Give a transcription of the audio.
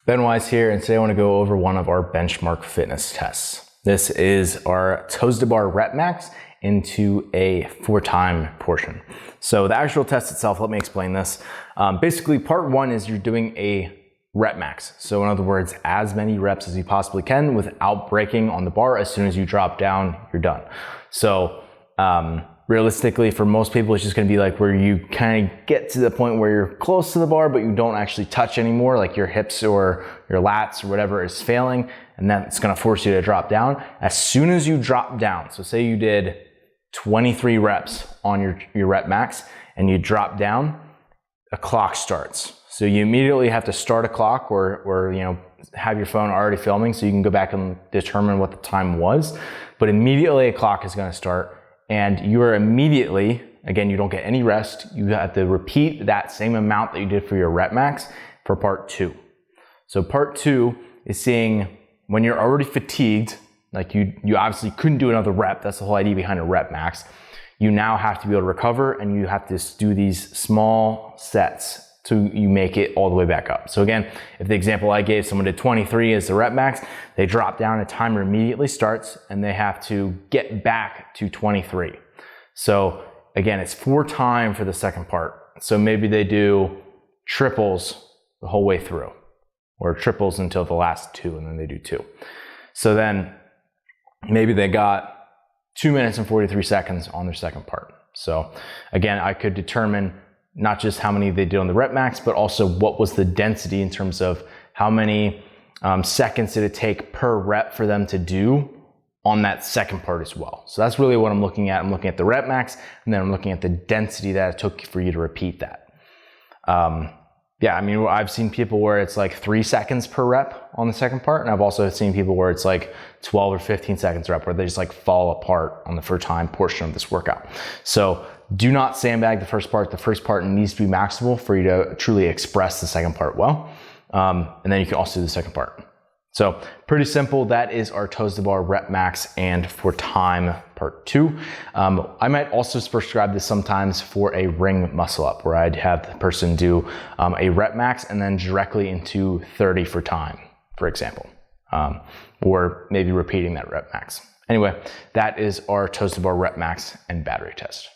Ben Wise here, and today I want to go over one of our benchmark fitness tests. This is our toes to bar rep max into a 4-time portion. So the actual test itself, let me explain this. Basically, part one is you're doing a rep max. So in other words, as many reps as you possibly can without breaking on the bar. As soon as you drop down, you're done. So realistically, for most people, it's just going to be like where you kind of get to the point where you're close to the bar, but you don't actually touch anymore, like your hips or your lats or whatever is failing, and that's going to force you to drop down. As soon as you drop down, so say you did 23 reps on your rep max and you drop down, a clock starts. So you immediately have to start a clock or you know, have your phone already filming so you can go back and determine what the time was. But immediately a clock is going to start. And you are immediately, again, you don't get any rest. You have to repeat that same amount that you did for your rep max for part two. So part two is seeing when you're already fatigued, like you obviously couldn't do another rep. That's the whole idea behind a rep max. You now have to be able to recover, and you have to do these small sets so you make it all the way back up. So again, if the example I gave, someone did 23 as the rep max, they drop down, a timer immediately starts, and they have to get back to 23. So again, it's 4 times for the second part. So maybe they do triples the whole way through, or triples until the last 2, and then they do 2. So then maybe they got 2 minutes and 43 seconds on their second part. So again, I could determine not just how many they did on the rep max, but also what was the density in terms of how many seconds did it take per rep for them to do on that second part as well. So that's really what I'm looking at. I'm looking at the rep max, and then I'm looking at the density that it took for you to repeat that. Yeah, I mean, I've seen people where it's like 3 seconds per rep on the second part, and I've also seen people where it's like 12 or 15 seconds rep, where they just like fall apart on the first time portion of this workout. So do not sandbag the first part. The first part needs to be maximal for you to truly express the second part well. And then you can also do the second part. So pretty simple. That is our toes to bar rep max and for time part 2. I might also prescribe this sometimes for a ring muscle up, where I'd have the person do a rep max and then directly into 30 for time, for example, or maybe repeating that rep max. Anyway, that is our toes to bar rep max and battery test.